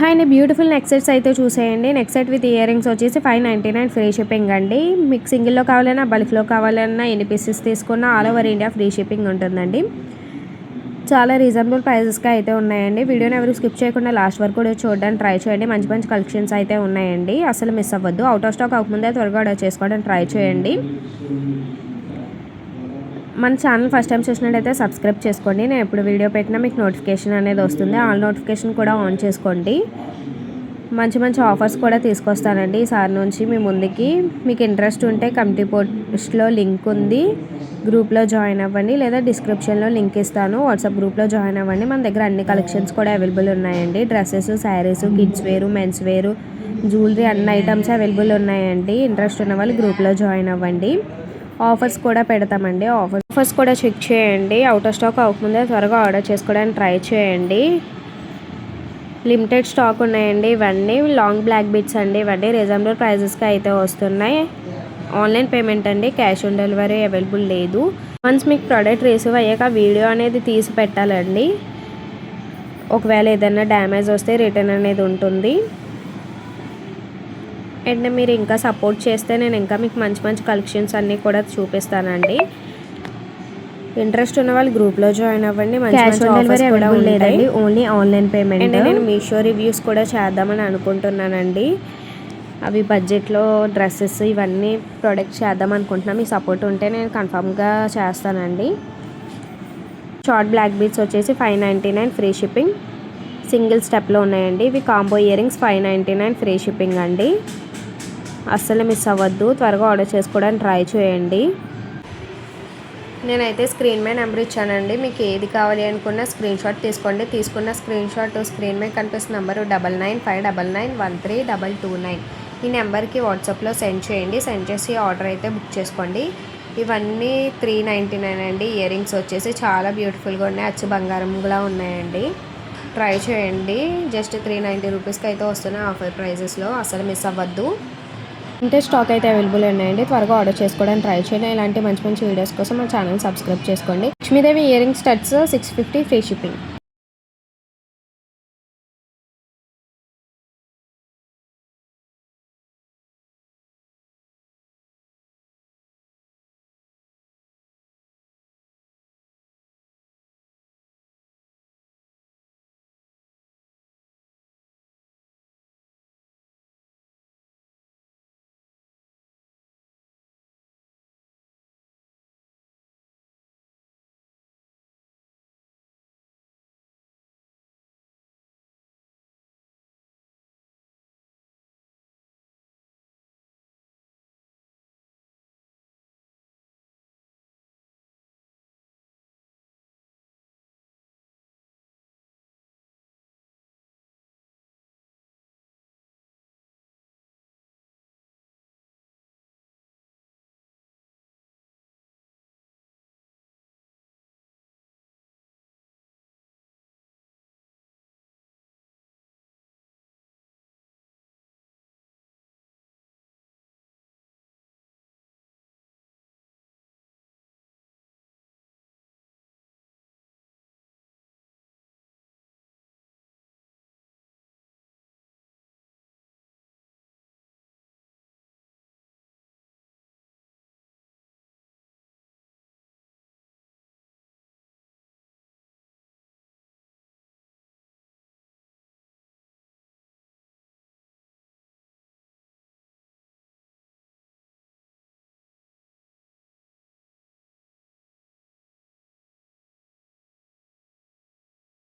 And beautiful neck sets అయితే చూసేయండి. Neck set with ear rings వచ్చేసి 599 ఫ్రీ షిప్పింగ్ అండి. మీకు సింగిల్లో కావాలన్నా బల్క్లో కావాలన్నా ఎన్ని పీసెస్ తీసుకున్నా all over India free shipping ఉంటుందండి. చాలా రీజనబుల్ ప్రైజెస్గా అయితే ఉన్నాయండి. వీడియోని ఎవరు స్కిప్ చేయకుండా లాస్ట్ వరకు కూడా చూడడానికి ట్రై చేయండి. మంచి మంచి కలెక్షన్స్ అయితే ఉన్నాయండి. అసలు మిస్ అవ్వద్దు. అవుట్ ఆఫ్ స్టాక్ అవ్వకముందే త్వరగా ఆర్డర్ చేసుకోవడానికి ట్రై చేయండి. మన ఛానల్ ఫస్ట్ టైం చూసినట్టయితే సబ్స్క్రైబ్ చేసుకోండి. నేను ఎప్పుడు వీడియో పెట్టినా మీకు నోటిఫికేషన్ అనేది వస్తుంది. ఆల్ నోటిఫికేషన్ కూడా ఆన్ చేసుకోండి. మంచి మంచి ఆఫర్స్ కూడా తీసుకొస్తానండి ఈసారి నుంచి మీ ముందుకి. మీకు ఇంట్రెస్ట్ ఉంటే కమ్యూనిటీ పోస్ట్లో లింక్ ఉంది, గ్రూప్లో జాయిన్ అవ్వండి, లేదా డిస్క్రిప్షన్లో లింక్ ఇస్తాను, వాట్సాప్ గ్రూప్లో జాయిన్ అవ్వండి. మన దగ్గర అన్ని కలెక్షన్స్ కూడా అవైలబుల్ ఉన్నాయండి. డ్రెస్సెస్, శారీస్, కిడ్స్ వేరు, మెన్స్ వేరు, జ్యువెలరీ అన్ని ఐటమ్స్ అవైలబుల్ ఉన్నాయండి. ఇంట్రెస్ట్ ఉన్న వాళ్ళు గ్రూప్లో జాయిన్ అవ్వండి. ఆఫర్స్ కూడా పెడతామండి. ఆఫర్స్ కూడా చెక్ చేయండి. అవుట్ ఆఫ్ స్టాక్ అవ్వకముందే త్వరగా ఆర్డర్ చేసుకోవడానికి ట్రై చేయండి. లిమిటెడ్ స్టాక్ ఉన్నాయండి. ఇవన్నీ లాంగ్ బ్లాక్ బిట్స్ అండి. ఇవన్నీ రీజనబుల్ ప్రైజెస్కి అయితే వస్తున్నాయి. ఆన్లైన్ పేమెంట్ అండి, క్యాష్ ఆన్ డెలివరీ అవైలబుల్ లేదు. వన్స్ మీకు ప్రోడక్ట్ రిసీవ్ అయ్యాక వీడియో అనేది తీసి పెట్టాలండి. ఒకవేళ ఏదైనా డ్యామేజ్ వస్తే రిటర్న్ అనేది ఉంటుంది. అండ్ మీరు ఇంకా సపోర్ట్ చేస్తే నేను ఇంకా మీకు మంచి మంచి కలెక్షన్స్ అన్నీ కూడా చూపిస్తానండి. ఇంట్రెస్ట్ ఉన్న వాళ్ళు గ్రూప్లో జాయిన్ అవ్వండి. క్యాష్ ఆన్ డెలివరీ అవైలబుల్ లేదండి, ఓన్లీ ఆన్లైన్ పేమెంట్. అండ్ నేను మీషో రివ్యూస్ కూడా చేద్దామని అనుకుంటున్నానండి. అవి బడ్జెట్లో డ్రెస్సెస్ ఇవన్నీ ప్రొడక్ట్స్ చేద్దాం అనుకుంటున్నాను. మీ సపోర్ట్ ఉంటే నేను కన్ఫామ్గా చేస్తానండి. షార్ట్ బ్లాక్ బీడ్స్ వచ్చేసి 599 ఫ్రీ షిప్పింగ్. సింగిల్ స్టెప్లో ఉన్నాయండి. ఇవి combo ear rings 599 free shipping అండి. అస్సలు మిస్ అవ్వద్దు. త్వరగా ఆర్డర్ చేసుకోవడానికి ట్రై చేయండి. నేనైతే స్క్రీన్ మీద నెంబర్ ఇచ్చానండి. మీకు ఏది కావాలి అనుకున్న స్క్రీన్ షాట్ తీసుకోండి. తీసుకున్న స్క్రీన్ షాట్ స్క్రీన్ మీద కనిపిస్తున్న నెంబరు 9959991229. ఈ నెంబర్కి వాట్సాప్లో సెండ్ చేయండి. సెండ్ చేసి ఆర్డర్ అయితే బుక్ చేసుకోండి. ఇవన్నీ 399 అండి. ఇయర్ రింగ్స్ వచ్చేసి చాలా బ్యూటిఫుల్గా ఉన్నాయి. అచ్చు బంగారంలా ఉన్నాయండి. ట్రై చేయండి. జస్ట్ 390 రూపీస్కి అయితే వస్తున్నాయి ఆఫర్ ప్రైజెస్లో. అసలు మిస్ అవ్వద్దు. ఇంతే స్టాక్ అయితే అవైలబుల్ ఉన్నాయండి. త్వరగా ఆర్డర్ చేసుకోవడానికి ట్రై చేయండి. ఇలాంటి మంచి మంచి వీడియోస్ కోసం మా ఛానల్ సబ్స్క్రైబ్ చేసుకోండి. Lakshmidevi ear ring studs 650 free shipping.